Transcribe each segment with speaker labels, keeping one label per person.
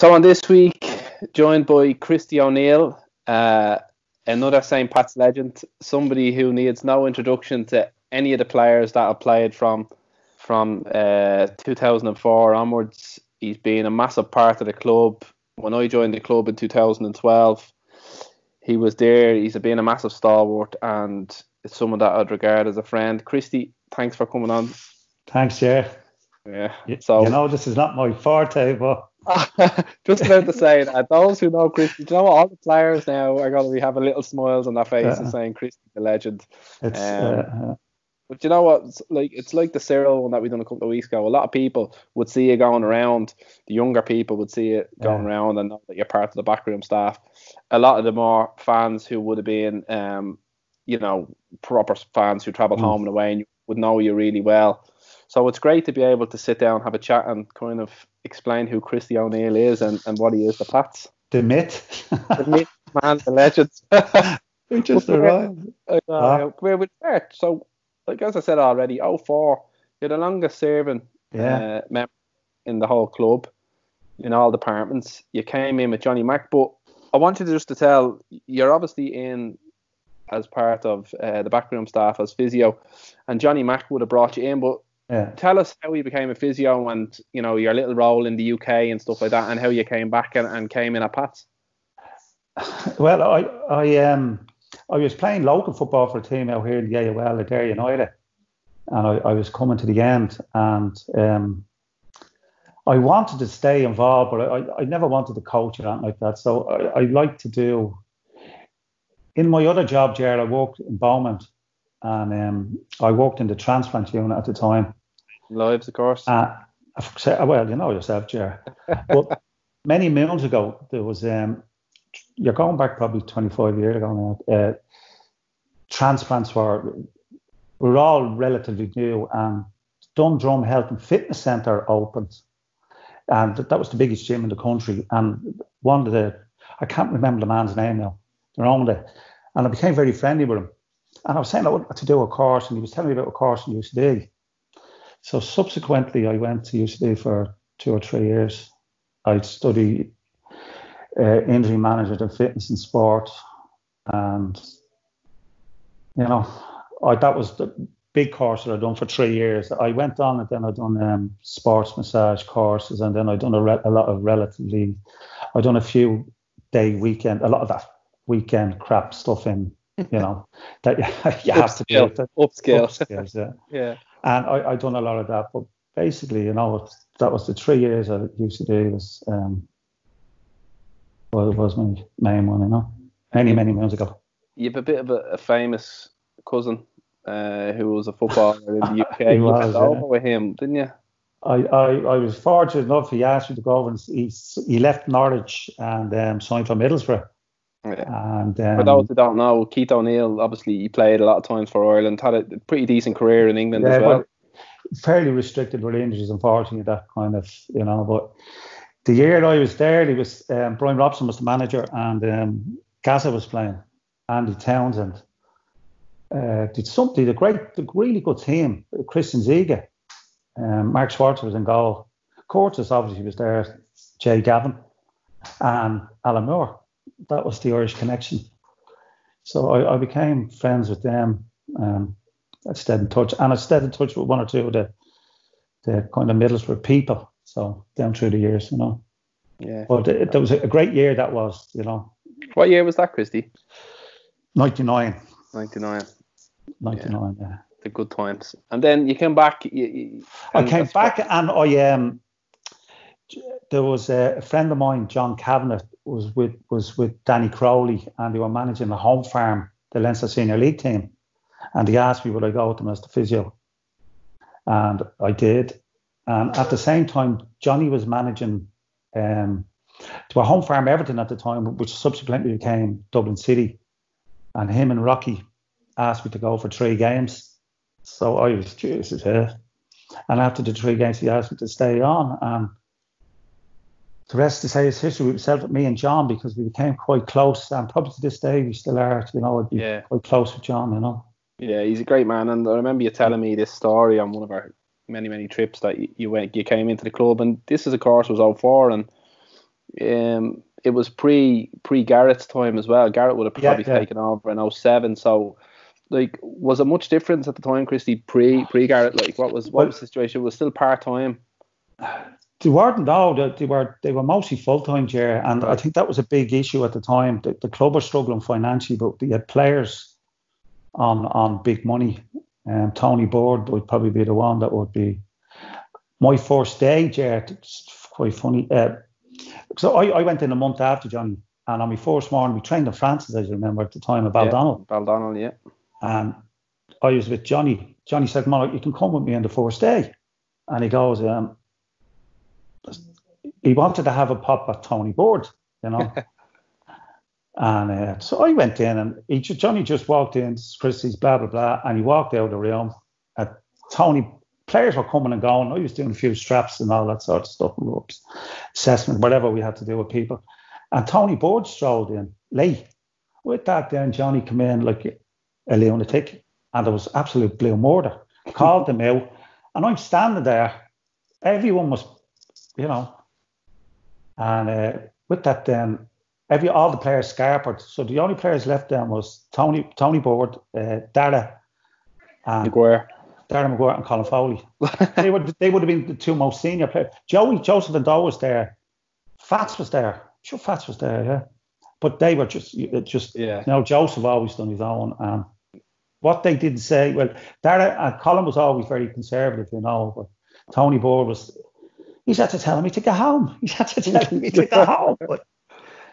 Speaker 1: So on this week, joined by Christy O'Neill, another St. Pat's legend, somebody who needs no introduction to any of the players that have played from 2004 onwards. He's been a massive part of the club. When I joined the club in 2012, he was there. He's been a massive stalwart, and it's someone that I'd regard as a friend. Christy, thanks for coming on.
Speaker 2: Thanks, Ger.
Speaker 1: Yeah.
Speaker 2: So this is not my forte, but
Speaker 1: just about to say that those who know Christy, do you know what, all the players now are going to be having little smiles on their faces saying Christy the legend. But you know what? It's like the Cyril one that we done a couple of weeks ago. A lot of people would see you going around. The younger people would see it going around and know that you're part of the backroom staff. A lot of the more fans who would have been, proper fans who travelled home and away and would know you really well. So it's great to be able to sit down, have a chat, and kind of explain who Christy O'Neill is and what he is to Pats.
Speaker 2: The myth.
Speaker 1: The myth, man, the legend.
Speaker 2: We just arrived.
Speaker 1: Where would start? So, like as I said already, 04, you're the longest serving member in the whole club, in all departments. You came in with Johnny Mack, but I want you to tell, you're obviously in as part of the backroom staff as physio, and Johnny Mack would have brought you in, but tell us how you became a physio and, your little role in the UK and stuff like that, and how you came back and came in at Pats.
Speaker 2: Well, I was playing local football for a team out here in the AOL at Ger United, and I was coming to the end, and I wanted to stay involved, but I never wanted to coach or anything like that. So I like to do. In my other job, Ger, I worked in Beaumont, and I worked in the transplant unit at the time.
Speaker 1: Lives, of course.
Speaker 2: Well, you know yourself, Ger. But many moons ago, there was, you're going back probably 25 years ago now, transplants were all relatively new, and Dundrum Health and Fitness Centre opened. And that was the biggest gym in the country. And I can't remember the man's name now, they're owned it. And I became very friendly with him. And I was saying I wanted to do a course, and he was telling me about a course in UCD. So subsequently, I went to UCD for 2 or 3 years. I studied injury management and fitness and sport. And, that was the big course that I'd done for 3 years. I went on and then I'd done sports massage courses, and then I'd done a lot of I'd done a few weekend, a lot of that weekend crap stuff in, that you have to do.
Speaker 1: Upskills.
Speaker 2: Yeah. And I'd done a lot of that, but basically, that was the 3 years I used to do. Was my main one, many months ago.
Speaker 1: You have a bit of a famous cousin who was a footballer in the UK.
Speaker 2: He
Speaker 1: you
Speaker 2: was,
Speaker 1: went over with him, didn't you?
Speaker 2: I was fortunate enough. He asked me to go over, and he left Norwich and signed for Middlesbrough.
Speaker 1: Yeah.
Speaker 2: And
Speaker 1: for those who don't know, Keith O'Neill, obviously he played a lot of times for Ireland, had a pretty decent career in England as well.
Speaker 2: Fairly restricted with injuries, unfortunately, that kind of, But the year I was there, he was Brian Robson was the manager, and Gaza was playing, Andy Townsend. Did a really good team. Christian Ziege, Mark Schwarzer was in goal. Curtis obviously was there, Jay Gavin, and Alan Moore. That was the Irish connection. So I became friends with them. I stayed in touch, and I stayed in touch with one or two of the kind of Middlesbrough people. So down through the years,
Speaker 1: Yeah.
Speaker 2: But it was a great year. That was,
Speaker 1: What year was that, Christy?
Speaker 2: 99.
Speaker 1: 99.
Speaker 2: 99. Yeah.
Speaker 1: The good times. And then you came back.
Speaker 2: I came back, and there was a friend of mine, John Cabinet, was with Danny Crowley, and they were managing the home farm, the Leinster Senior League team. And he asked me would I go with them as the physio. And I did. And at the same time, Johnny was managing to a home farm Everton at the time, which subsequently became Dublin City. And him and Rocky asked me to go for 3 games. So I was curious as hell. And after the 3 games, he asked me to stay on. And the rest to say is history with myself, me and John, because we became quite close. And probably to this day, we still are, I'd be quite close with John,
Speaker 1: Yeah, he's a great man. And I remember you telling me this story on one of our many trips that you came into the club. And this, of course, was 04. And It was pre Garrett's time as well. Garrett would have probably taken over in 07. So, like, was it much difference at the time, Christy? Pre Garrett, like, what was the situation? It was still part time.
Speaker 2: They weren't. No, they were mostly full time, Ger, and I think that was a big issue at the time. The club was struggling financially, but they had players on big money. Tony Board would probably be the one that would be my first day, Ger. It's quite funny. So I went in a month after Johnny, and on my first morning we trained in Francis, as you remember at the time, at Baldonnel.
Speaker 1: Yeah, Baldonnel, yeah.
Speaker 2: And I was with Johnny. Johnny said, "Man, you can come with me on the first day," and he goes, he wanted to have a pop at Tony Board, you know. And so I went in, and Johnny just walked in, Christy's blah, blah, blah, and he walked out of the room. Tony, players were coming and going. I was doing a few straps and all that sort of stuff, ropes, assessment, whatever we had to do with people. And Tony Board strolled in late. With that, then Johnny came in like a lunatic, and there was absolute blue murder. Called them out, and I'm standing there. Everyone was, you know, and with that, then all the players scarpered. So the only players left then was Tony Board, Dara, and
Speaker 1: McGuire
Speaker 2: and Colin Foley. they would have been the two most senior players. Joseph and Doe was there. Fats was there. I'm sure Fats was there, yeah. But they were just you know, Joseph always done his own. And what they didn't say, well, Dara and Colin was always very conservative, you know, but Tony Board was. He's had to tell me to go home.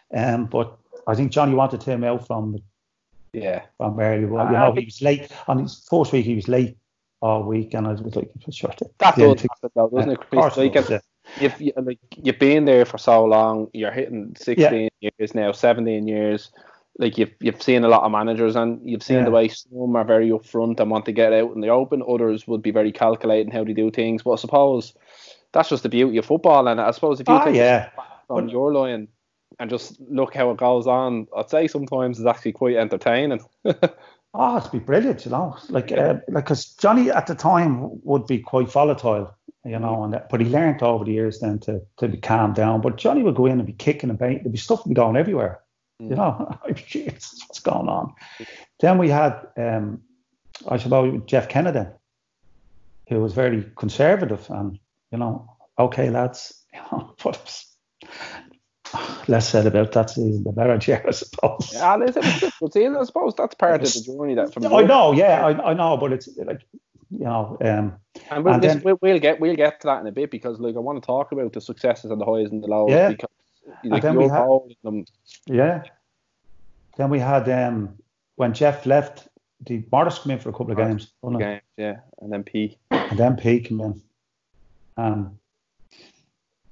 Speaker 2: But I think Johnny wanted him out from early. Well, you know, he was late on his first week. He was late all week, and I was like, sure.
Speaker 1: That does happen, though, doesn't it, Chris? You've been there for so long. You're hitting 16 years now, 17 years. Like you've seen a lot of managers, and you've seen the way some are very upfront and want to get out in the open. Others would be very calculating how they do things. But I suppose that's just the beauty of football. And I suppose if you take from your line and just look how it goes on, I'd say sometimes it's actually quite entertaining.
Speaker 2: It'd be brilliant, you know. Like, because Johnny at the time would be quite volatile, you know, but he learned over the years then to be calmed down. But Johnny would go in and be kicking and baiting. There'd be stuff going everywhere, you know. What's going on? Then we had, I suppose, Jeff Kennedy, who was very conservative and, you know, okay, lads, you know, but less said about that season, the better, I suppose.
Speaker 1: Yeah, I suppose that's part of the journey.
Speaker 2: I know, I know, but it's like, you know,
Speaker 1: and we'll get to that in a bit, because like I want to talk about the successes and the highs and the lows, because like,
Speaker 2: then
Speaker 1: you're holding them.
Speaker 2: Yeah. Then we had when Jeff left, the Morris came in for a couple of games.
Speaker 1: And then P.
Speaker 2: Came in.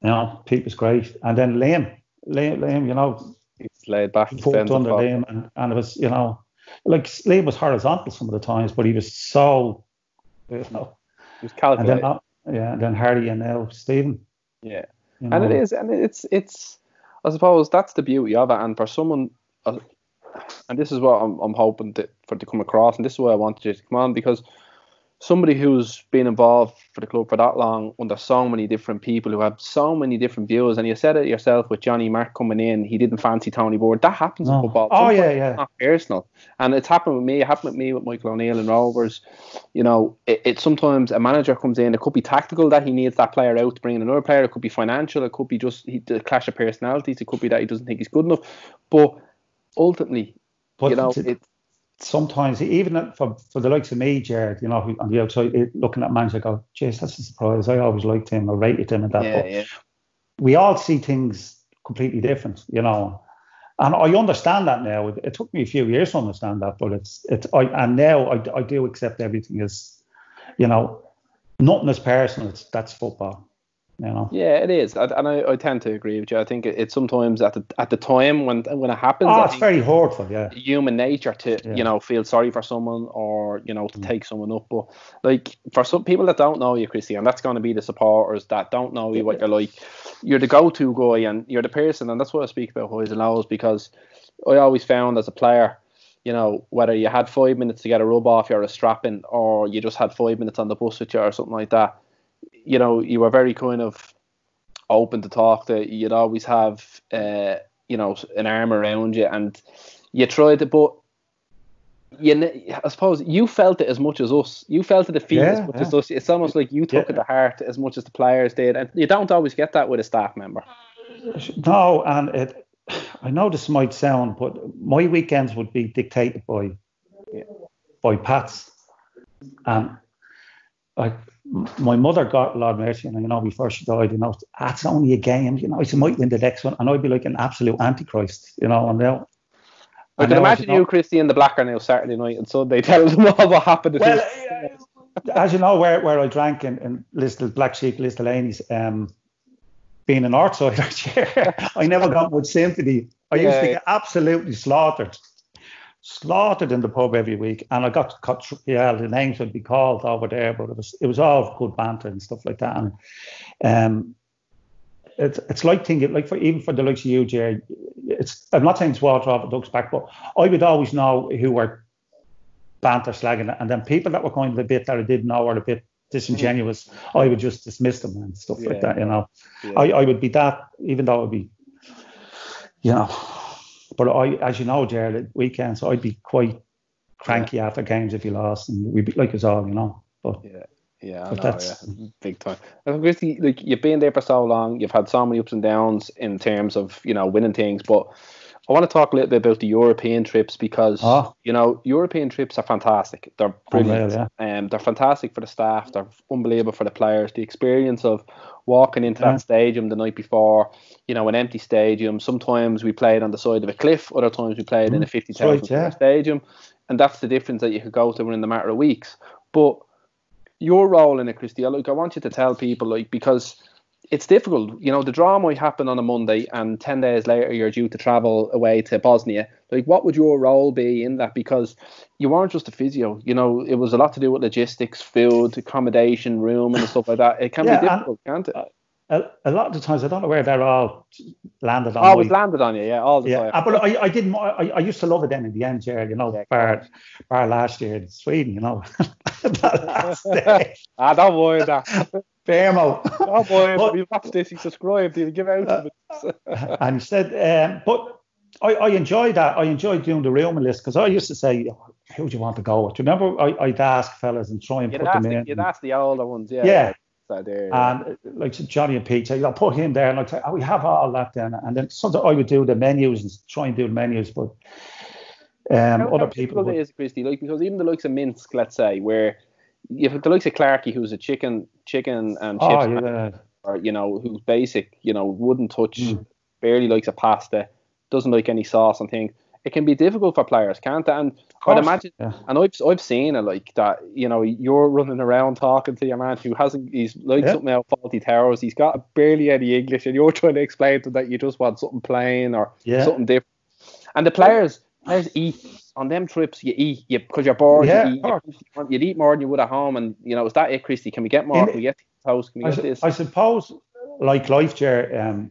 Speaker 2: You know, Pete was great. And then Liam, you know,
Speaker 1: he's laid back.
Speaker 2: He fought under Liam, and it was, you know, like Liam was horizontal some of the times, but he was so, you know,
Speaker 1: he was calculated.
Speaker 2: And then Hardy and now Stephen.
Speaker 1: Yeah, you know? It's I suppose that's the beauty of it. And for someone, and this is what I'm hoping to come across, and this is why I wanted you to come on, because somebody who's been involved for the club for that long, under so many different people who have so many different views, and you said it yourself with Johnny Mark coming in, he didn't fancy Tony Board. That happens in football. It's not personal, and it's happened with me. It happened with me with Michael O'Neill and Rovers. You know, it sometimes a manager comes in. It could be tactical that he needs that player out to bring in another player. It could be financial. It could be just the clash of personalities. It could be that he doesn't think he's good enough. But ultimately, you know, it's
Speaker 2: sometimes, even for the likes of me, Jared, you know, on the outside looking at managers, I go, jeez, that's a surprise. I always liked him. I rated him at that. But we all see things completely different, you know. And I understand that now. It took me a few years to understand that, but now I do accept everything as, you know, nothing is personal. That's football. You know?
Speaker 1: Yeah, it is, and I tend to agree with you. I think it's sometimes at the time when it happens.
Speaker 2: It's very hurtful. Yeah,
Speaker 1: human nature to you know, feel sorry for someone, or you know, to take someone up. But like for some people that don't know you, Christy, and that's going to be the supporters that don't know you, what you're like. You're the go-to guy, and you're the person, and that's why I speak about highs and lows, because I always found as a player, you know, whether you had 5 minutes to get a rub off, you're a strapping, or you just had 5 minutes on the bus with you or something like that. You know, you were very kind of open to talk to. You'd always have, you know, an arm around you, and you tried to, but I suppose you felt it as much as us. You felt the defeat as much as us. It's almost like you took it to heart as much as the players did, and you don't always get that with a staff member.
Speaker 2: No, and I know this might sound, but my weekends would be dictated by Pats, and like my mother got Lord mercy, and you know, before she died, you know, that's only a game, you know, she might win the next one, and I'd be like an absolute antichrist, you know, and now.
Speaker 1: I can imagine you, Christy, in the Blacker now Saturday night and Sunday telling them all what happened.
Speaker 2: Well, as you know, where I drank in Listle Black Sheep, Listle Laney's, being an Artsider, I never got much sympathy. I used to get absolutely slaughtered in the pub every week, and I got cut. Yeah, the names would be called over there, but it was all good banter and stuff like that. And it's like thinking, like even for the likes of you, Ger, I'm not saying it's water off a duck's back, but I would always know who were banter slagging it, and then people that were kind of a bit that I didn't know or a bit disingenuous, I would just dismiss them and stuff like that, you know. I would be that, even though it would be, you know, but as you know, Ger, the weekends I'd be quite cranky after games if you lost, and we'd be like us all, you know. But
Speaker 1: I know, big time. And Christy, like, you've been there for so long, you've had so many ups and downs in terms of, you know, winning things, but I want to talk a little bit about the European trips, because you know, European trips are fantastic. They're brilliant. They're fantastic for the staff. They're unbelievable for the players. The experience of walking into that stadium the night before, you know, an empty stadium. Sometimes we played on the side of a cliff. Other times we played in a 50,000 stadium, and that's the difference that you could go to in a matter of weeks. But your role in it, Christy, like, I want you to tell people, like, because it's difficult, you know, the draw might happen on a Monday and 10 days later you're due to travel away to Bosnia. Like, what would your role be in that? Because you weren't just a physio, you know, it was a lot to do with logistics, food, accommodation, room and stuff like that. It can be difficult, can't it?
Speaker 2: A lot of the times, I don't know where they're all landed on.
Speaker 1: Always landed on you, all the time.
Speaker 2: But I didn't. I used to love it then in the end, Ger, you know, bar last year in Sweden, you know. That last day.
Speaker 1: Don't worry that.
Speaker 2: Fairmo.
Speaker 1: Don't worry, but you watch this, you subscribe, you give out of it.
Speaker 2: And he said, but I enjoyed that. I enjoyed doing the room list, because I used to say, who do you want to go with? Remember, I'd ask fellas and try and put them in.
Speaker 1: You'd ask the older ones,
Speaker 2: And like Johnny and Pete, I'll put him there, and I'd say, we have all that then. And then sometimes I would do the menus and try and do the menus, but other people.
Speaker 1: It is, Christy, like, because even the likes of Minsk, let's say, where you have the likes of Clarkey, who's a chicken and chips, man, or, you know, who's basic, you know, wouldn't touch, barely likes a pasta, doesn't like any sauce and things. It can be difficult for players, can't it? And I'd imagine, and I've seen it like that. You know, you're running around talking to your man who he's like something out Faulty Towers. He's got barely any English, and you're trying to explain to him that you just want something plain or something different. And the players eat on them trips. You eat because you're bored. You'd eat more than you would at home. And you know, is that it, Christy? Can we get more? Can we get toast? Can we get this?
Speaker 2: I suppose, like life, Ger,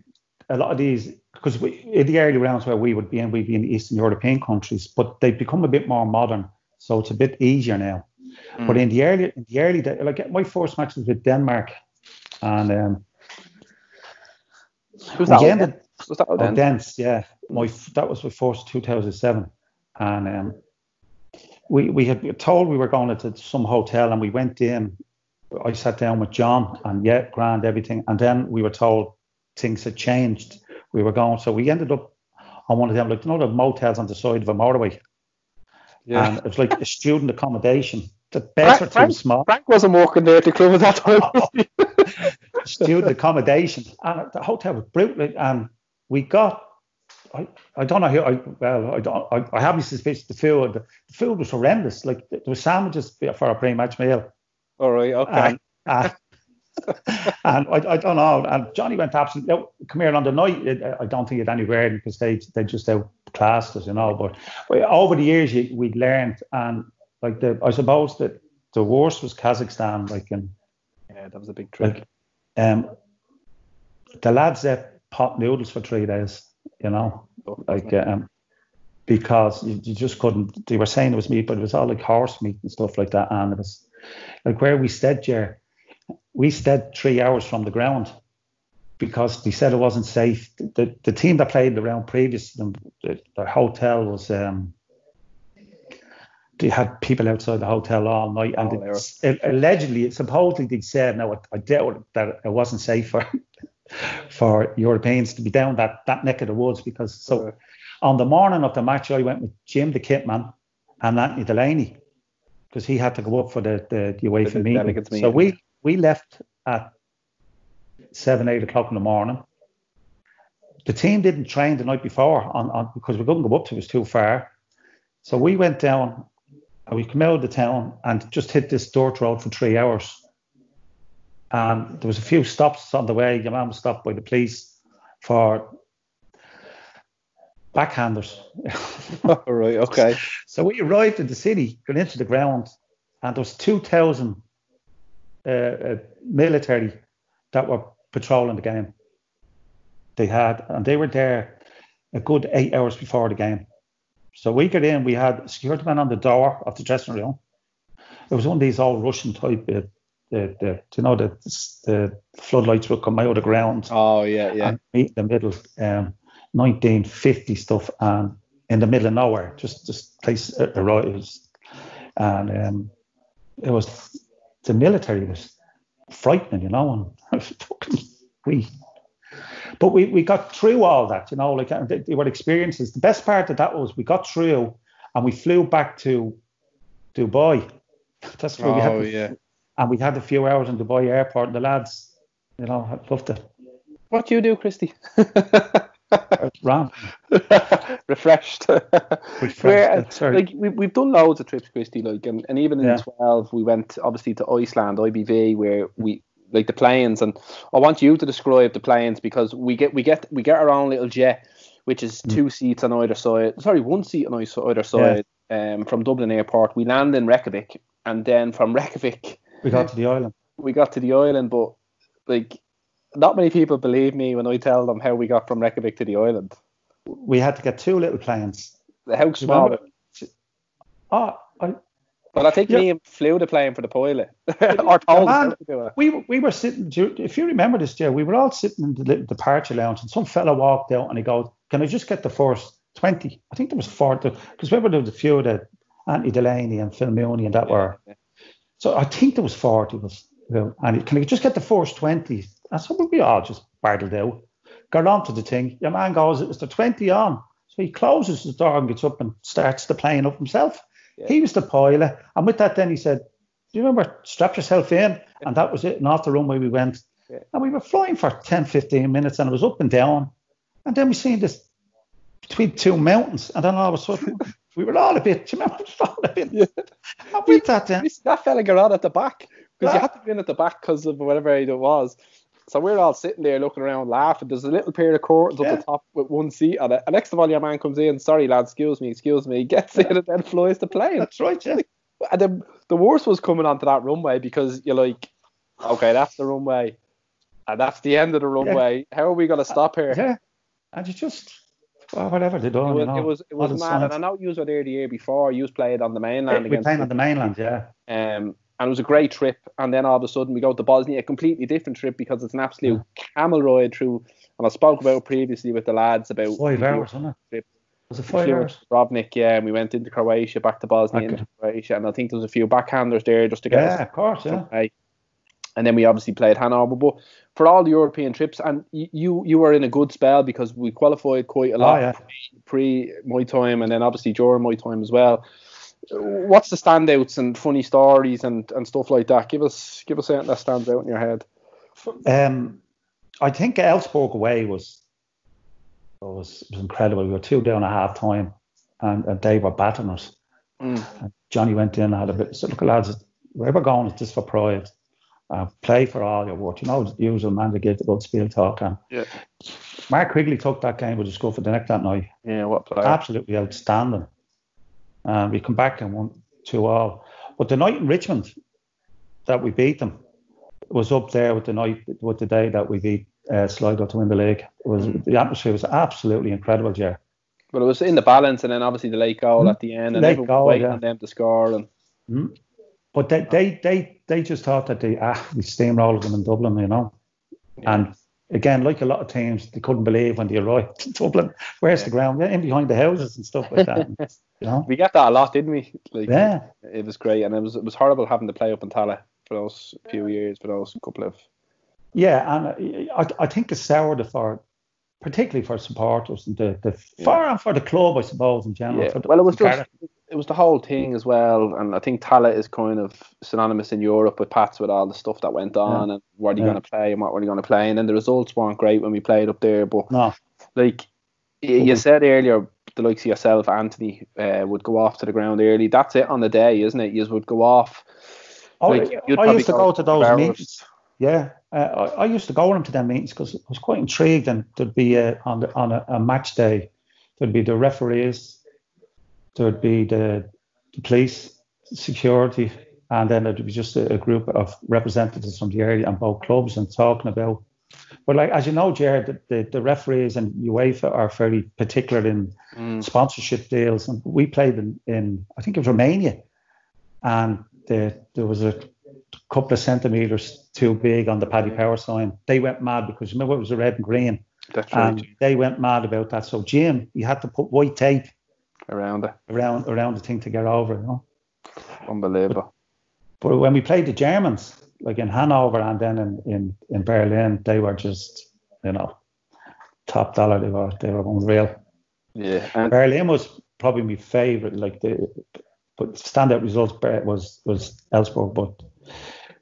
Speaker 2: a lot of these, because in the early rounds where we'd be in the Eastern European countries, but they've become a bit more modern, so it's a bit easier now. But in the early days, like my first match was with Denmark, and
Speaker 1: who's that? Was that
Speaker 2: Odense? Yeah, that was my first 2007, and we had told we were going to some hotel, and we went in. I sat down with John, and grand everything, and then we were told things had changed. We were going, so we ended up on one of them, like, you know, the motels on the side of a motorway. Yeah. And it was like a student accommodation. The beds were too small.
Speaker 1: Frank wasn't working there at the club at that time.
Speaker 2: Student accommodation. And the hotel was brutal. And we got, I don't know how, I have my suspicions. The food was horrendous. Like, there were sandwiches for a pre-match meal.
Speaker 1: All right, okay.
Speaker 2: And I don't know. And Johnny went absolutely, come here on the night. I don't think it anywhere, because they just outclassed us, you know. But over the years, we learned, and like I suppose that the worst was Kazakhstan. Like,
Speaker 1: that was a big trick.
Speaker 2: Like, the lads ate pot noodles for 3 days, you know, because you just couldn't. They were saying it was meat, but it was all like horse meat and stuff like that. And it was like where we stayed, Ger. We stayed 3 hours from the ground, because they said it wasn't safe. The team that played the round previous to them, their hotel was they had people outside the hotel all night, and allegedly, supposedly they said, now I doubt that it wasn't safe for Europeans to be down that neck of the woods, because on the morning of the match I went with Jim the kitman and Anthony Delaney, because he had to go up for the UEFA meeting. So we left at 7-8 o'clock in the morning. The team didn't train the night before on because we couldn't go up to it, was too far. So we went down and we came out of the town and just hit this dirt road for 3 hours. And there was a few stops on the way. Your man was stopped by the police for backhanders.
Speaker 1: Oh, right, okay.
Speaker 2: So we arrived in the city, got into the ground, and there was 2,000 military that were patrolling the game. They were there a good 8 hours before the game. So we got in, we had a security man on the door of the dressing room. It was one of these old Russian type, the floodlights would come out of the ground.
Speaker 1: Oh, yeah.
Speaker 2: And meet in the middle, 1950 stuff, and in the middle of nowhere, just place arrives. And it was, the military was frightening, and But we got through all that, like they were experiences. The best part of that was we got through and we flew back to Dubai. That's where we had and we had a few hours in Dubai airport, and the lads, loved it.
Speaker 1: What do you do, Christy?
Speaker 2: Ran.
Speaker 1: Refreshed. We've done loads of trips, Christy, and even in 12 we went obviously to Iceland, IBV, where we the planes, and I want you to describe the planes, because we get our own little jet, which is 2 seats on either side. Sorry, 1 seat on either side. From Dublin Airport, we land in Reykjavik, and then from Reykjavik
Speaker 2: we got to the island.
Speaker 1: But not many people believe me when I tell them how we got from Reykjavik to the island.
Speaker 2: We had to get 2 little planes.
Speaker 1: How small? Well, I think Liam flew the plane for the pilot. Or told him to do it.
Speaker 2: We were sitting, if you remember this, Ger, we were all sitting in the little departure lounge, and some fella walked out and he goes, "Can I just get the first 20? I think there was 40, because remember there was a few of the Anthony Delaney and Phil Mooney and that were. Yeah. So I think there was 40. And can I just get the first 20? And so we all just bartled out, got onto the thing. Your man goes, "Is there 20 on?" So he closes the door and gets up and starts the plane up himself. Yeah. He was the pilot, and with that then he said, "Do you remember, strap yourself in?" And that was it, and off the runway we went. Yeah. And we were flying for 10-15 minutes, and it was up and down, and then we seen this between 2 mountains, and then all of a sudden we were all a bit, do you remember, and with that then
Speaker 1: that fella got on at the back, because you had to be in at the back because of whatever it was. So we're all sitting there looking around laughing. There's a little pair of curtains up the top with 1 seat on it. And next of all, your man comes in, "Sorry, lad, excuse me. He gets in and then flies the plane."
Speaker 2: That's right, yeah.
Speaker 1: And then the worst was coming onto that runway, because you're like, okay, that's the runway. And that's the end of the runway. Yeah. How are we going to stop here?
Speaker 2: Yeah. And you just, whatever they done,
Speaker 1: It was mad. And I know you were there the year before. You played on the mainland.
Speaker 2: We played on the mainland, yeah.
Speaker 1: And it was a great trip, and then all of a sudden we go to Bosnia, a completely different trip, because it's an absolute camel ride through, and I spoke about previously with the lads about
Speaker 2: 5 hours, wasn't it? Was it 5 hours?
Speaker 1: Dubrovnik, and we went into Croatia, back to Bosnia, into Croatia, and I think there was a few backhanders there just to get us.
Speaker 2: Yeah, of course, yeah.
Speaker 1: And then we obviously played Hanover, but for all the European trips, and you were in a good spell, because we qualified quite a lot pre my time, and then obviously during my time as well. What's the standouts and funny stories and stuff like that? Give us something that stands out in your head.
Speaker 2: I think Elfsborg away was incredible. We were 2 down at half time, and they were battering us. And Johnny went in and had a bit. So look, lads, where we're going is just for pride. Play for all your worth. The usual man that gave the good spiel talk. And Mark Quigley took that game with a scuff of the neck that night.
Speaker 1: Yeah, what player?
Speaker 2: Absolutely outstanding. We come back and won 2-2. But the night in Richmond that we beat them was up there with the day that we beat Sligo to win the league. The atmosphere was absolutely incredible, Ger.
Speaker 1: But it was in the balance, and then obviously the late goal at the end, and everyone was waiting on them to score.
Speaker 2: But they just thought that we steamrolled them in Dublin, and again, like a lot of teams, they couldn't believe when they arrived in Dublin. Where's the ground? Yeah, in behind the houses and stuff like that. You know?
Speaker 1: We got that a lot, didn't we? Like,
Speaker 2: yeah.
Speaker 1: It was great, and it was horrible having to play up in Tala for those few years, for those couple of.
Speaker 2: Yeah, and I think it soured for, particularly for supporters and for the club, I suppose, in general.
Speaker 1: Yeah. Well, it was the whole thing as well, and I think Tala is kind of synonymous in Europe with Pats, with all the stuff that went on and what are you going to play and what were you going to play, and then the results weren't great when we played up there. But like you said earlier, the likes of yourself, Anthony, would go off to the ground early. That's it on the day, isn't it? You would go off.
Speaker 2: I used to go to those meetings. Yeah, I used to go to them meetings because I was quite intrigued, and there'd be on a match day, there'd be the referees, there'd be the police, security, and then there'd be just a group of representatives from the area and both clubs and talking about. But like, as you know, Ger, the referees and UEFA are very particular in sponsorship deals, and we played in I think it was Romania, and there was a couple of centimetres too big on the Paddy Power sign. They went mad because remember it was a red and green.
Speaker 1: That's right.
Speaker 2: And they went mad about that. So Jim, you had to put white tape
Speaker 1: around
Speaker 2: the thing to get over. You know?
Speaker 1: Unbelievable.
Speaker 2: But when we played the Germans, like in Hanover and then in Berlin, they were just, top dollar. They were unreal.
Speaker 1: Yeah. And
Speaker 2: Berlin was probably my favourite. But standout results was Elfsborg, but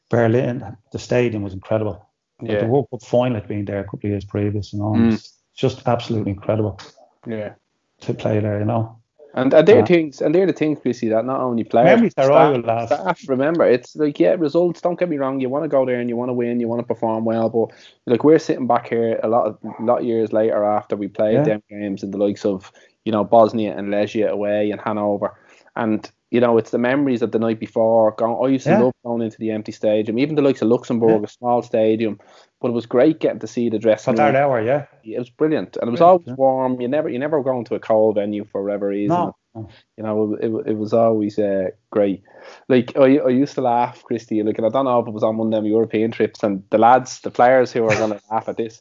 Speaker 2: Berlin, the stadium was incredible. Yeah. The World Cup final had been there a couple of years previous, It's just absolutely incredible.
Speaker 1: Yeah.
Speaker 2: To play there,
Speaker 1: And they're the things, Chrissy, that not only players, staff, remember, it's like, results, don't get me wrong, you want to go there and you want to win, you want to perform well, but like we're sitting back here a lot of years later after we played them games in the likes of, Bosnia and Legia away and Hanover, and it's the memories of the night before. I used to love going into the empty stadium, even the likes of Luxembourg, a small stadium, but it was great getting to see the dressing room.
Speaker 2: For that hour,
Speaker 1: it was brilliant, and it was always warm. You never were going to a cold venue for whatever reason. No. It was always great. Like I used to laugh, Christy. Like, and I don't know if it was on one of them European trips, and the players who are going to laugh at this.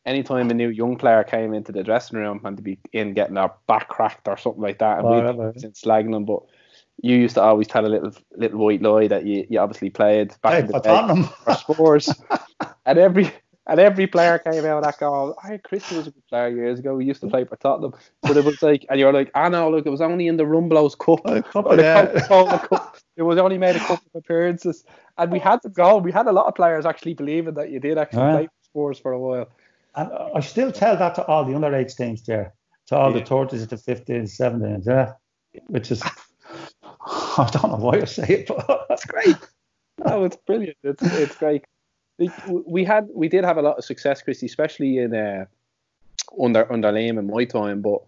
Speaker 1: Anytime a new young player came into the dressing room and to be in getting their back cracked or something like that, and we'd been slagging them, but you used to always tell a little white lie that you obviously played back in the day for Spurs, and every player came out that goal. Christy was a good player years ago. We used to play for Tottenham, but it was like, and you're like, no, look, it was only in the Rumbelows Cup or the Coca-Cola Cup. It was only made a couple of appearances, and we had to go. We had a lot of players actually believing that you did actually play for Spurs for a while. And
Speaker 2: I still tell that to all the underage teams there, to all the 30s, the 15s, 17s, which is, I don't know why I say it, but that's great.
Speaker 1: No, it's brilliant. It's great. We did have a lot of success, Christy, especially in under Liam in my time. But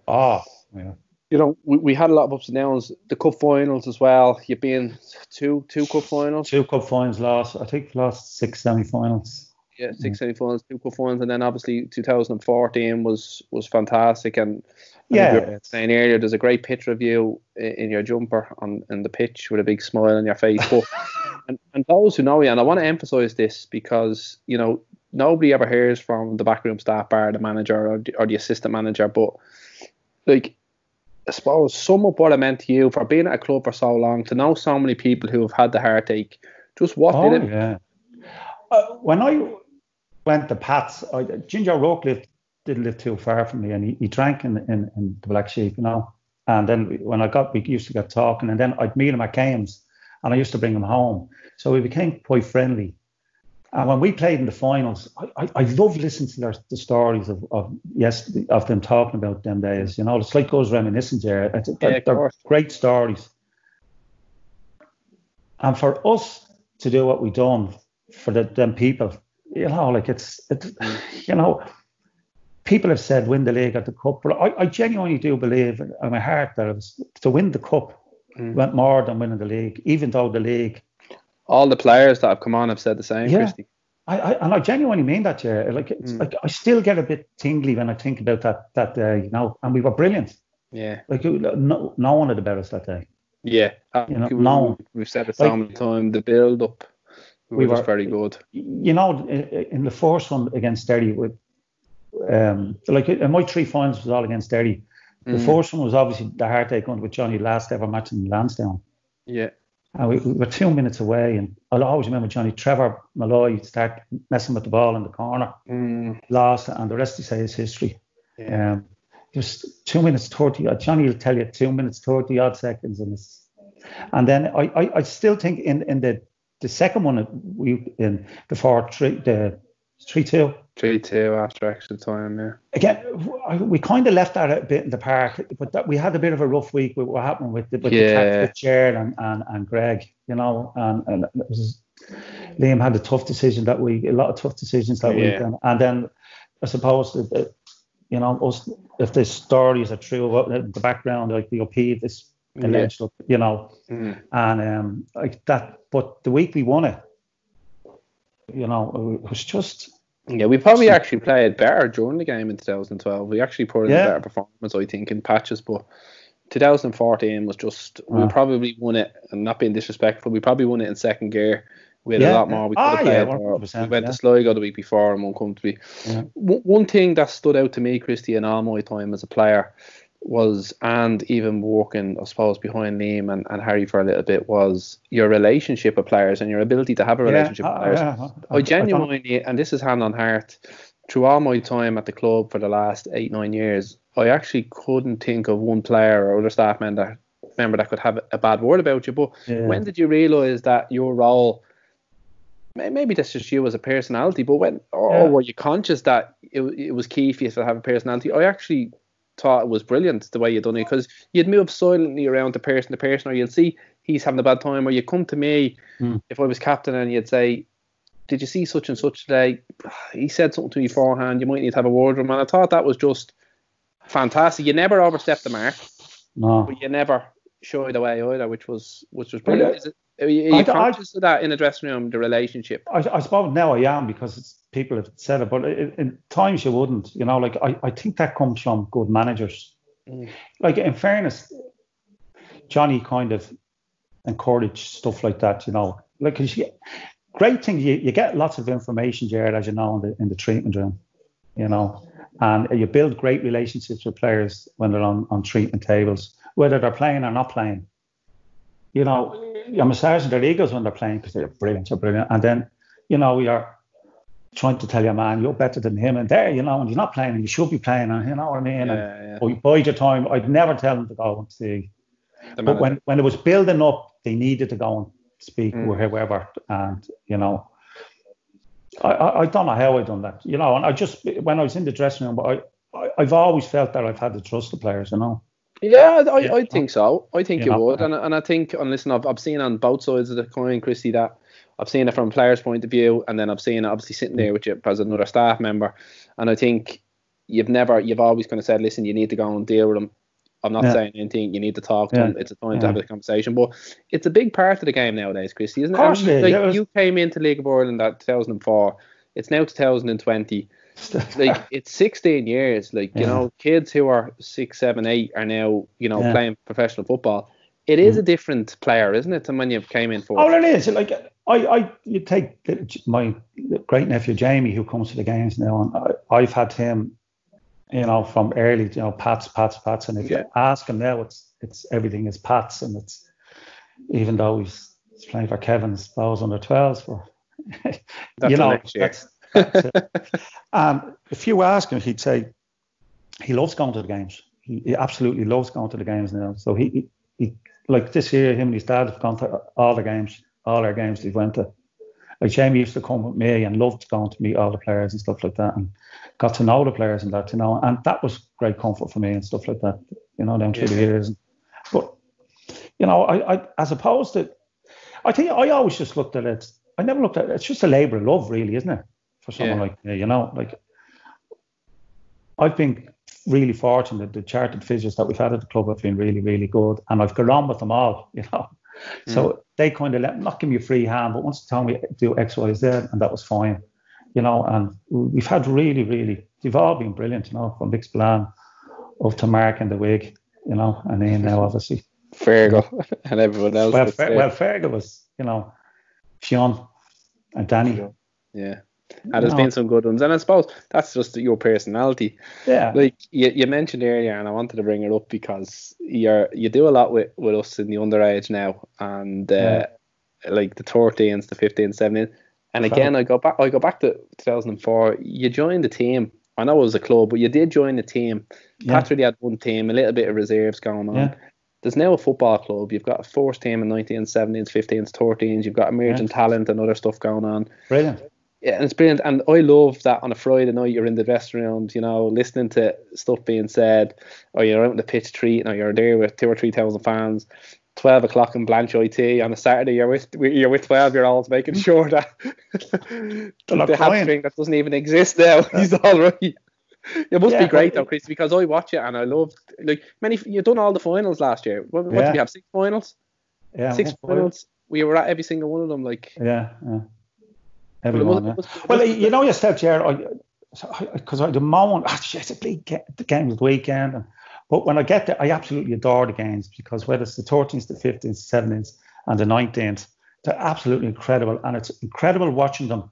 Speaker 1: we had a lot of ups and downs. The cup finals as well. You've been two cup finals.
Speaker 2: 2 cup finals lost. I think lost 6 semi-finals.
Speaker 1: Yeah, 6 semi-finals, 2 cup finals, and then obviously 2014 was fantastic. And saying earlier, there's a great picture of you in your jumper in the pitch with a big smile on your face. But and those who know you, and I want to emphasise this because nobody ever hears from the backroom staff, bar the manager or the assistant manager. But like, I suppose sum up what it meant to you for being at a club for so long, to know so many people who have had the heartache. Just what did it?
Speaker 2: Yeah. When I went to Pats, Ginger Roke didn't live too far from me, and he drank in the Black Sheep, And then when we used to get talking, and then I'd meet him at games, and I used to bring him home. So we became quite friendly. And when we played in the finals, I love listening to the stories of them talking about them days. It's like those reminiscing there. They're great stories. And for us to do what we done for them people, people have said win the league at the cup, but I genuinely do believe in my heart that it was to win the cup went more than winning the league, even though the league.
Speaker 1: All the players that have come on have said the same, Christy.
Speaker 2: I genuinely mean that, yeah. Like I still get a bit tingly when I think about that day, and we were brilliant.
Speaker 1: Yeah.
Speaker 2: Like no one had about us that day.
Speaker 1: Yeah. We've said it so many times. The build up. We were very good.
Speaker 2: In the first one against Derry, like in my 3 finals was all against Derry. The first one was obviously the heartache one with Johnny, last ever match in Lansdowne.
Speaker 1: Yeah.
Speaker 2: And we were 2 minutes away, and I'll always remember Johnny. Trevor Malloy start messing with the ball in the corner, lost, and the rest, he say, is history.
Speaker 1: Yeah.
Speaker 2: Just 2 minutes 30. Johnny will tell you 2 minutes 30 odd seconds, and then I still think in the second one we in the 4-3 the 3-2.
Speaker 1: 3-2 after extra time, yeah.
Speaker 2: Again, we kind of left that a bit in the park, but we had a bit of a rough week with what happened with the catch with Ger and Greg, you know, and it was, Liam had a tough decision that week, a lot of tough decisions that week, and then I suppose that, you know, us, if the stories are true about the background, like the upheaval, this alleged, you know, and like that, but the week we won it, you know, it was just.
Speaker 1: Yeah, we probably actually played better during the game in 2012. We actually put in a better performance, I think, in patches. But 2014 was just, we probably won it, and not being disrespectful, we probably won it in second gear. We had a lot more we could have played. We went to Sligo the week before and won comfortably. One thing that stood out to me, Christy, in all my time as a player was, and even working, I suppose, behind Liam and Harry for a little bit, was your relationship with players and your ability to have a relationship with players. I genuinely, and this is hand on heart, through all my time at the club for the last 8-9 years, I actually couldn't think of one player or other staff member that could have a bad word about you. But when did you realise that your role, maybe that's just you as a personality, but when, or were you conscious that it was key for you to have a personality? I actually thought it was brilliant the way you done it, because you'd move silently around the person, or you'll see he's having a bad time, or you come to me if I was captain and you'd say, did you see such and such today? He said something to me beforehand, you might need to have a word with him. And I thought that was just fantastic. You never overstepped the mark, but you never shied away either, which was brilliant. Are you conscious of that in a dressing room, the relationship?
Speaker 2: I suppose now I am, because people have said it, but in times you wouldn't, you know, like I think that comes from good managers. Like, in fairness, Johnny kind of encouraged stuff like that, you know, like, great thing, you get lots of information, Jared, as you know, in the treatment room, you know, and you build great relationships with players when they're on treatment tables, whether they're playing or not playing. You know, you're massaging their egos when they're playing because they're brilliant. And then, you know, we are trying to tell your man, you're better than him. And there, you know, and you're not playing and you should be playing. And you know what I mean? Or you bide your time. I'd never tell them to go and see. But when it was building up, they needed to go and speak with whoever. And, you know, I don't know how I done that. You know, and I just, when I was in the dressing room, I've always felt that I've had to trust the players, you know.
Speaker 1: Yeah, I think so. I think you would, and I think, and listen, I've seen on both sides of the coin, Christy, that I've seen it from a player's point of view, and then I've seen it obviously sitting there with you as another staff member, and I think you've always kind of said, listen, you need to go and deal with them. I'm not saying anything. You need to talk to them. It's a time to have a conversation, but it's a big part of the game nowadays, Christy, isn't it?
Speaker 2: Of course,
Speaker 1: you came into League of Ireland in 2004. It's now 2020. Like, it's 16 years. Like, you know, kids who are 6, 7, 8 are now, you know, playing professional football. It is a different player, isn't it, than when you came in for?
Speaker 2: Oh, it is. Like, you take my great nephew Jamie, who comes to the games now, and I've had him, you know, from early, you know, pats, and if you ask him now, it's everything is pats, and it's, even though he's playing for Kevin's those under 12s, but you know, that's and if you ask him, he'd say he loves going to the games. He absolutely loves going to the games now. So he like this year, him and his dad have gone to all our games he went to. Like, Jamie used to come with me and loved going to meet all the players and stuff like that, and got to know the players and that, you know, and that was great comfort for me and stuff like that, you know, down through the years. But, you know, I as opposed to, I think I always just looked at it. I never looked at it. It's just a labour of love, really, isn't it? For someone like me, you know, like, I've been really fortunate. The chartered physios that we've had at the club have been really, really good, and I've got on with them all, you know. So they kind of not give me a free hand, but once they told me do X, Y, Z, and that was fine, you know. And we've had really, they've all been brilliant, you know, from Big Spillane up to Mark and the Wig, you know, and then now obviously
Speaker 1: Fergal and everyone else.
Speaker 2: Well, Fergal was, you know, Fionn and Danny.
Speaker 1: Yeah. And there's been some good ones, and I suppose that's just your personality.
Speaker 2: Yeah.
Speaker 1: Like you mentioned earlier, and I wanted to bring it up because you do a lot with us in the underage now, and like the 13s, the 15s, 17s. And again, I go back to 2004. You joined the team. I know it was a club, but you did join the team. Pats really had one team, a little bit of reserves going on. Yeah. There's now a football club. You've got a first team in 19s, 17s, 15s, 13s. You've got emerging talent and other stuff going on.
Speaker 2: Brilliant.
Speaker 1: Yeah, and it's brilliant. And I love that on a Friday night you're in the restaurant, listening to stuff being said, or you're out on the pitch treating, or you're there with 2,000 or 3,000 fans. 12 o'clock in Blanche IT on a Saturday, you're with 12-year-olds making sure that they have a drink that doesn't even exist now. He's all right. It must be great though, Christy, because I watch it and I love you've done all the finals last year. What did we have? 6 finals?
Speaker 2: Yeah,
Speaker 1: 6 finals. We were at every single one of them.
Speaker 2: Every one. Well, yourself, Ger, because the moment it's a big the game of the weekend. But when I get there, I absolutely adore the games because whether it's the 13s, the 15s, the 17s, and the 19s, they're absolutely incredible. And it's incredible watching them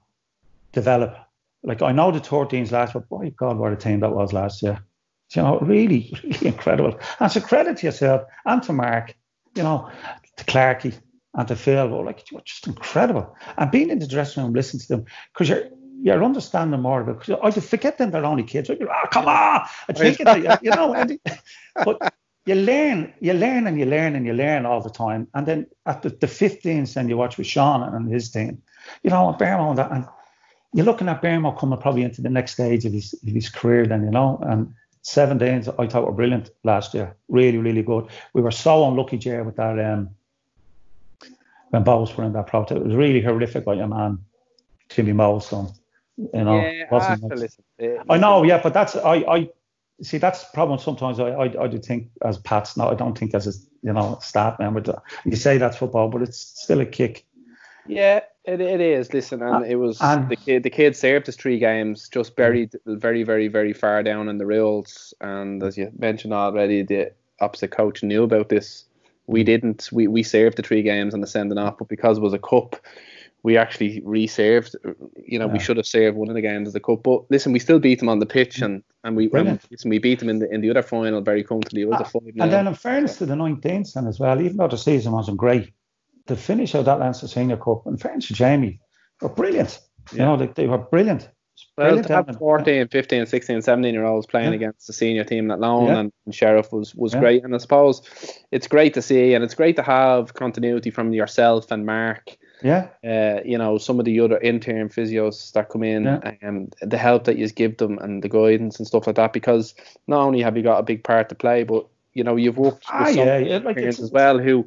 Speaker 2: develop. Like, I know the 13s last year, but boy, God, what a team that was last year. Really, really incredible. And it's a credit to yourself and to Mark, to Clarkey and to Phil. Well, just incredible. And being in the dressing room, listening to them, because you're understanding more of it. Because I forget them, they're only kids. Like, come on! I think but you learn all the time. And then at the 15s, then you watch with Sean and his team. And Bermo and you're looking at Bermo coming probably into the next stage of his career. Then and 17s I thought were brilliant last year. Really, really good. We were so unlucky, Ger, with that when Bowes were in that protest. It was really horrific by your man Timmy Mo's son. I know, but that's I see that's the problem. Sometimes I do think as Pats. No, I don't think as a staff member. You say that's football, but it's still a kick.
Speaker 1: Yeah, it is. Listen, and it was the kid served his 3 games, just buried very, very, very far down in the rules. And as you mentioned already, the opposite coach knew about this. We didn't. We served the 3 games on the sending off, but because it was a cup, we actually reserved. We should have served one of the games as a cup. But listen, we still beat them on the pitch, and we beat them in the other final very comfortably. It was a 5-0.
Speaker 2: And then in fairness to the 19th then as well, even though the season wasn't great, the finish of that Leinster Senior Cup, in fairness to Jamie, were brilliant. They were brilliant.
Speaker 1: Well, to have 14, 15, 16, 17-year-olds playing against the senior team at Lone and Sheriff was great. And I suppose it's great to see, and it's great to have continuity from yourself and Mark.
Speaker 2: Yeah.
Speaker 1: Some of the other intern physios that come in, the help that you give them and the guidance and stuff like that, because not only have you got a big part to play, but you've worked with some interns as well who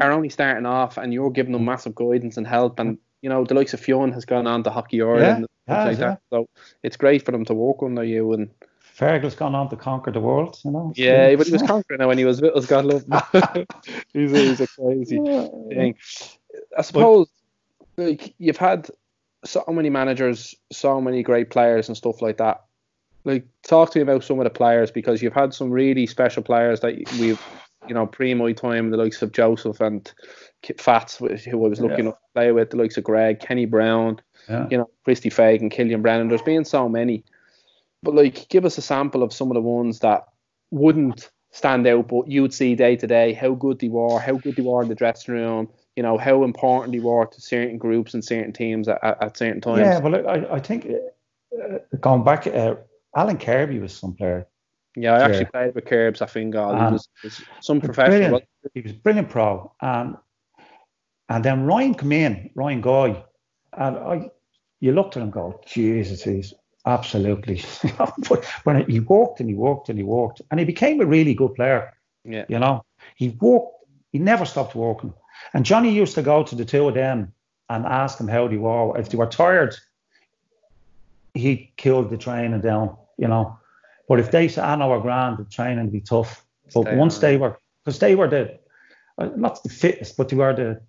Speaker 1: are only starting off, and you're giving them massive guidance and help. And the likes of Fionn has gone on to Hockey Ireland and stuff like that. So it's great for them to work under you. And
Speaker 2: Fergal's gone on to conquer the world,
Speaker 1: Yeah, but he was conquering it when he was with us. God love him. he's a crazy thing. I suppose you've had so many managers, so many great players and stuff like that. Talk to me about some of the players, because you've had some really special players that we've, pre my time, the likes of Joseph and Fats, who I was lucky enough to play with, the likes of Greg, Kenny Brown, Christy Fagan, Killian Brennan. There's been so many. But give us a sample of some of the ones that wouldn't stand out, but you'd see day to day how good they were in the dressing room, how important they were to certain groups and certain teams at certain times.
Speaker 2: Yeah, well, I think going back, Alan Kirby was some player.
Speaker 1: Yeah, I actually played with Kerbs at Fingal. He was some professional.
Speaker 2: He was a brilliant pro. And then Ryan came in, Ryan Guy, and you looked at him and go, Jesus, he's absolutely. But when he walked and he walked and he walked, and he became a really good player. Yeah. He walked, he never stopped walking. And Johnny used to go to the two of them and ask them how they were. If they were tired, he killed the training down, But if they said, we're grand, the training would be tough. But once they were, because they were the, not the fittest, but they were the,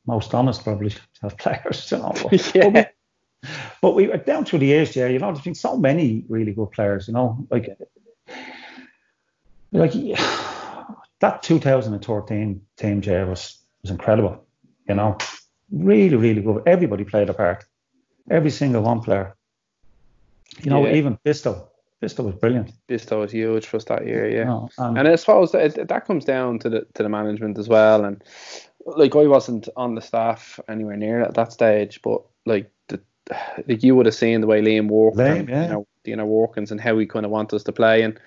Speaker 2: most honest probably of players, But we were down through the years, there's been so many really good players, that 2013 team, Ger, was incredible, really, really good. Everybody played a part, Every single one player. Even Bisto. Bisto was brilliant.
Speaker 1: Bisto was huge for us that year, yeah.
Speaker 2: No,
Speaker 1: and I suppose that comes down to the management as well. And like, I wasn't on the staff anywhere near at that stage, but like you would have seen the way Liam worked, and the inner workings and how he kind of wants us to play. And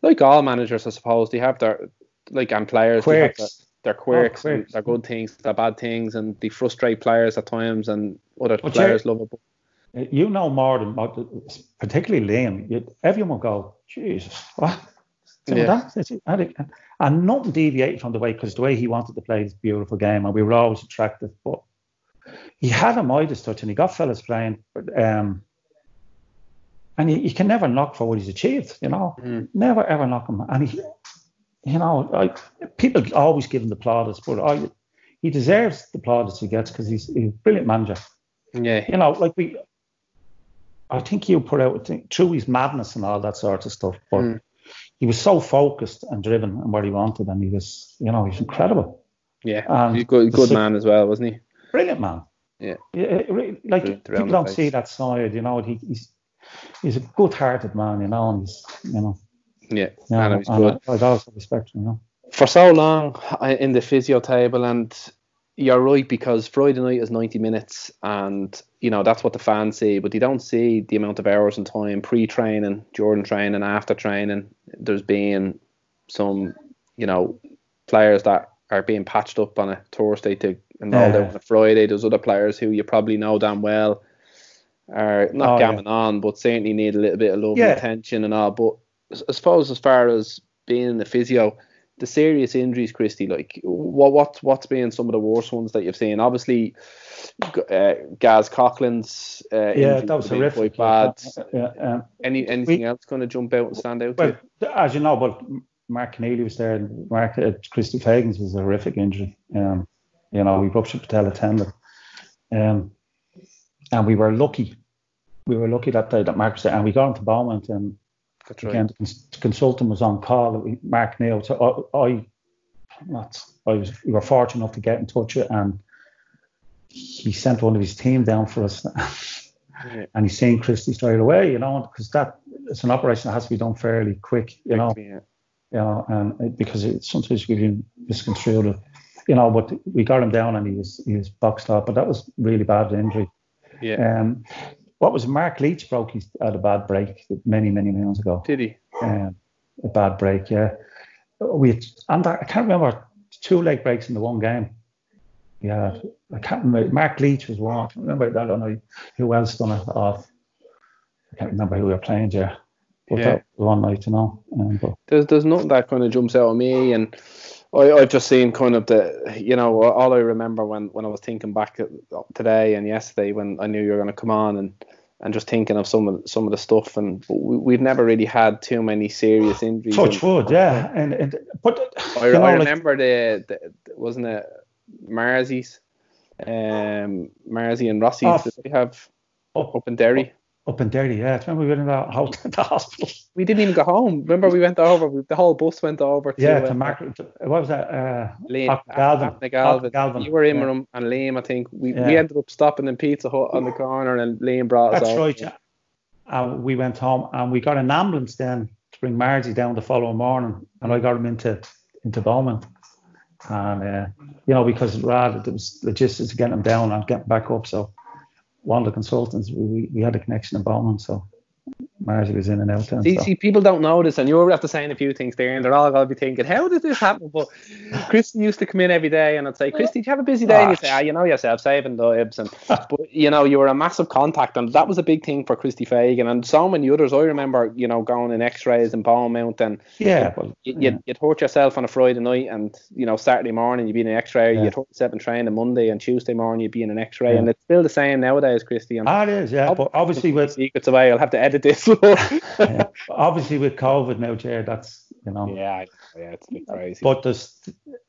Speaker 1: like all managers, I suppose, they have their and players,
Speaker 2: quirks.
Speaker 1: They have their quirks, and their good things, their bad things, and they frustrate players at times, and other players love it.
Speaker 2: You know more than particularly Liam. Everyone will go, Jesus, what? And nothing deviated from the way, because the way he wanted to play this beautiful game, and we were always attractive. But he had a Midas touch, and he got fellas playing. And you can never knock for what he's achieved. Never ever knock him. And he, people always give him the plaudits, but he deserves the plaudits he gets because he's a brilliant manager.
Speaker 1: Yeah.
Speaker 2: I think you put out through his madness and all that sort of stuff, but he was so focused and driven on what he wanted, and he was, he's incredible.
Speaker 1: Yeah, he's good man as well, wasn't he?
Speaker 2: Brilliant man.
Speaker 1: Yeah.
Speaker 2: People don't see that side, he's a good-hearted man, and he's,
Speaker 1: Yeah, and he's good.
Speaker 2: I'd also respect him,
Speaker 1: For so long in the physio table, and you're right, because Friday night is 90 minutes, and that's what the fans see, but they don't see the amount of hours and time pre-training, during training, after training. There's been some players that are being patched up on a Thursday to enroll out on a Friday. There's other players who you probably know damn well are not gamming on, but certainly need a little bit of love and attention and all. But I suppose as far as being in the physio, the serious injuries, Christy, like what's been some of the worst ones that you've seen? Obviously, Gaz Coughlin's
Speaker 2: that was horrific.
Speaker 1: Quite bad. Anything else going to jump out and stand out?
Speaker 2: Well, as you know, but Mark Keneally was there. And Christy Fagan's was a horrific injury. We ruptured patella tendon, and we were lucky. We were lucky that day that Mark was there, and we got into Beaumont, and again, the consultant was on call, Mark Neal. So we were fortunate enough to get in touch with, and he sent one of his team down for us, and he's seen Christy straight away, because it's an operation that has to be done fairly quick, and because sometimes you can misconstrue it, but we got him down and he was boxed up, but that was really bad injury.
Speaker 1: Yeah.
Speaker 2: What was Mark Leach broke? He had a bad break many moons ago.
Speaker 1: Did he?
Speaker 2: A bad break, yeah. I can't remember 2 leg breaks in the one game. Yeah, I can't remember. Mark Leach was one. I can't remember. I don't know who else done it off. I can't remember who we were playing there. But that was one night,
Speaker 1: There's nothing that kind of jumps out at me, and I've just seen kind of all I remember when I was thinking back today and yesterday when I knew you were going to come on and just thinking of some of the stuff, and we've never really had too many serious injuries.
Speaker 2: Touch wood, yeah. But
Speaker 1: I remember the wasn't it Marzi's, Marzi and Rossi's that they have up in Derry.
Speaker 2: Up in Derry, yeah. Remember we went in the hospital.
Speaker 1: We didn't even go home. Remember we went over. The whole bus went over to
Speaker 2: what was that?
Speaker 1: Liam Galvin. You were in with him and Liam. I think we ended up stopping in Pizza Hut on the corner, and Liam brought us over.
Speaker 2: That's right. Yeah. We went home and we got an ambulance then to bring Margie down the following morning, and I got him into Beaumont. And because rather there was logistics of getting him down and getting back up, so one of the consultants, we had a connection in Beaumont, so Margie was in and out.
Speaker 1: See, people don't know this, and you're after saying a few things there, and they're all going to be thinking, how did this happen? But Christy used to come in every day, and I'd say, Christy, do you have a busy day? And you'd say, you know yourself, saving lives. But you were a massive contact, and that was a big thing for Christy Fagan, and so many others. I remember, going in X-rays in Beaumont, and you'd hurt yourself on a Friday night, and Saturday morning you'd be in an X-ray. You'd hurt yourself in training Monday, and Tuesday morning you'd be in an X-ray, and it's still the same nowadays, Christy. And
Speaker 2: it is, yeah. But obviously with
Speaker 1: secrets away, I'll have to edit this.
Speaker 2: Obviously with COVID now, Ger, that's
Speaker 1: yeah, it's a bit crazy.
Speaker 2: But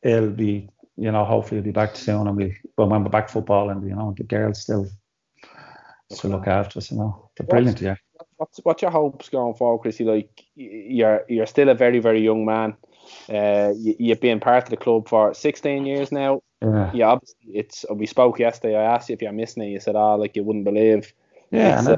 Speaker 2: it'll be hopefully it'll be back soon, and when we're back football, and the girls still look after us. They're brilliant. Yeah.
Speaker 1: What's your hopes going forward, Christy? Like you're still a very, very young man. You've been part of the club for 16 years now.
Speaker 2: Yeah.
Speaker 1: Obviously we spoke yesterday. I asked you if you're missing it. You said, like you wouldn't believe
Speaker 2: Yeah,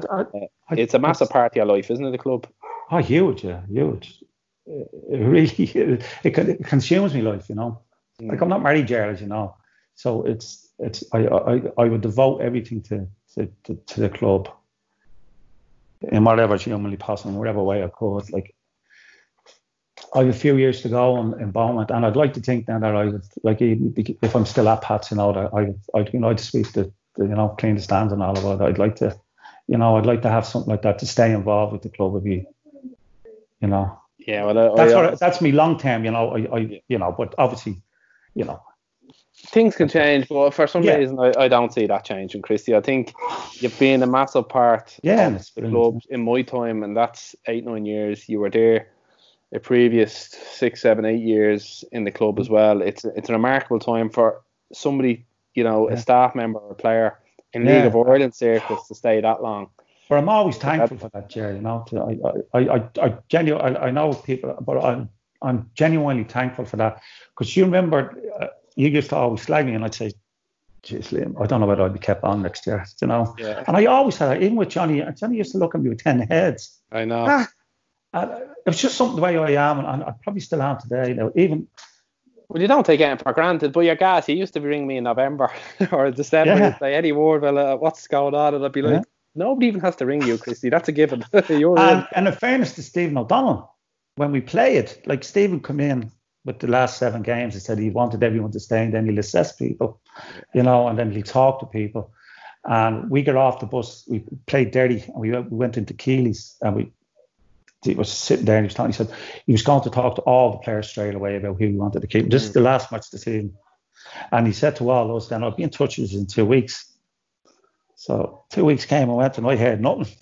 Speaker 1: it's a massive part of your life, isn't it? The club.
Speaker 2: Oh, huge, yeah, huge. It really it consumes me life, you know. Like I'm not married, Ger, as you know, so I would devote everything to the club in whatever humanly possible, in whatever way I could. Like I have a few years to go in Beaumont, and I'd like to think now that I would, like, if I'm still at Pats, you know, that I'd sweep the you know, clean the stands and all of it. I'd like to, you know, I'd like to have something like that to stay involved with the club. Would be, you know.
Speaker 1: Yeah, well,
Speaker 2: that's me long term, you know. You know, but obviously, you know,
Speaker 1: things can change, but for some reason, I don't see that changing, Christy. I think you've been a massive part of the club in my time, and that's 8-9 years. You were there a previous 6, 7, 8 years in the club as well. It's a remarkable time for somebody, you know, a staff member or a player in League of Ireland circles to stay that long.
Speaker 2: But I'm always thankful for that, Ger. You know, I genuinely, I know people, but I'm genuinely thankful for that, because you remember you used to always slag me, and I'd say, "Geez, Liam, I don't know whether I'd be kept on next year," you know.
Speaker 1: Yeah.
Speaker 2: And I always had that, even with Johnny. Johnny used to look at me with 10 heads.
Speaker 1: I know.
Speaker 2: It was just something the way I am, and I probably still am today. You know, even.
Speaker 1: Well, you don't take anything for granted, but your guys, he used to ring me in November or December and say, Eddie Ward, well, what's going on? And I'd be like, nobody even has to ring you, Christy. That's a given.
Speaker 2: And in fairness to Stephen O'Donnell, when we played, like Stephen come in with the last 7 games and said he wanted everyone to stay, and then he'll assess people, you know, and then he'll talk to people. And we got off the bus, we played Derry, and we went into Keely's, and he was sitting there, and he said he was going to talk to all the players straight away about who he wanted to keep. This is the last match of the season. And he said to all of us, then, I'll be in touch with you in 2 weeks. So 2 weeks came and went, and I heard nothing.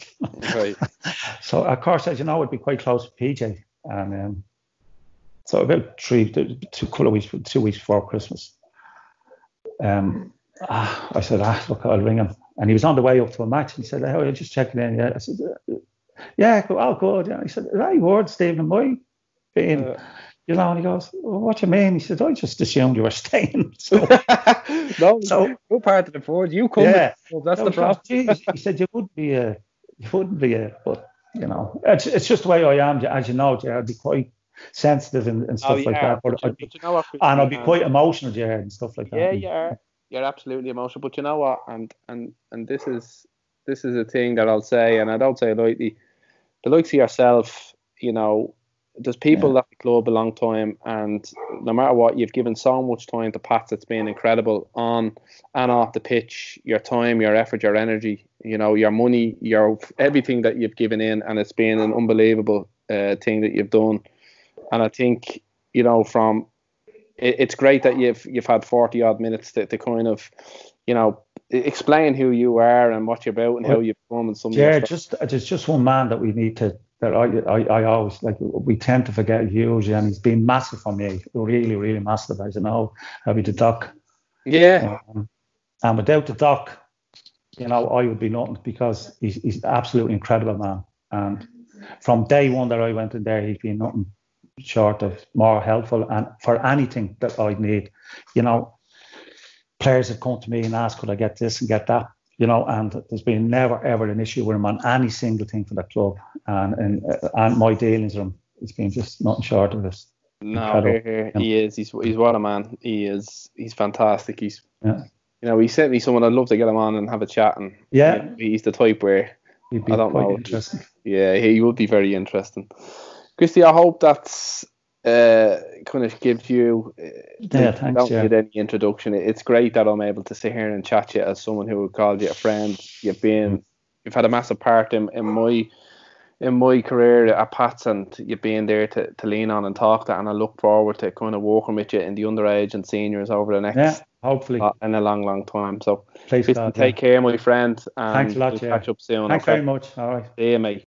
Speaker 1: Right.
Speaker 2: So, of course, as you know, I'd be quite close to PJ. And so about 2 weeks before Christmas, I said, look, I'll ring him. And he was on the way up to a match. And he said, oh, you're just checking in. Yeah. I said, yeah, oh, good. Yeah. He said, right word, Stephen, am I being, you know? And he goes, well, what do you mean? He said, I just assumed you were staying. So,
Speaker 1: no part of the board. You come. Yeah, that's the problem.
Speaker 2: He said, you wouldn't be but you know, it's just the way I am. As you know, I'd be quite sensitive and stuff like that. But you know what, and I'd be quite emotional, Ger, and stuff like that.
Speaker 1: Yeah, you're absolutely emotional. But you know what? And this is a thing that I'll say, and I don't say it lightly. The likes of yourself, you know, there's people at the club a long time, and no matter what, you've given so much time to Pats. It's been incredible on and off the pitch. Your time, your effort, your energy, you know, your money, your everything that you've given in, and it's been an unbelievable thing that you've done. And I think, you know, it's great that you've had 40 odd minutes to kind of, you know, explain who you are and what you're about and how you've performed and some.
Speaker 2: Yeah, there's just one man that we need to. That I always, like, we tend to forget hugely, and he's been massive for me, really, really massive. As you know, I'll be the Doc.
Speaker 1: Yeah.
Speaker 2: And without the Doc, you know, I would be nothing, because he's absolutely incredible man. And from day one that I went in there, he's been nothing short of more helpful, and for anything that I need, you know, players have come to me and asked, could I get this and get that? You know, and there's been never ever an issue with him on any single thing for the club, and my dealings with him, it's been just nothing short of this.
Speaker 1: No, here. He is. He's what a man. He is. He's fantastic. He's, you know, he's certainly someone I'd love to get him on and have a chat. And you know, he's the type where I don't know.
Speaker 2: Interesting.
Speaker 1: Yeah, he would be very interesting. Christy, I hope that's kind of gives you
Speaker 2: thanks,
Speaker 1: don't need any introduction. It's great that I'm able to sit here and chat to you as someone who would call you a friend. You've had a massive part in my career at Pats, and you've been there to lean on and talk to, and I look forward to kind of working with you in the underage and seniors over the next
Speaker 2: hopefully
Speaker 1: in a long time. So
Speaker 2: please God,
Speaker 1: take care, my friend, and
Speaker 2: thanks a lot,
Speaker 1: we'll catch up soon.
Speaker 2: Thanks very much. All right.
Speaker 1: See you, mate.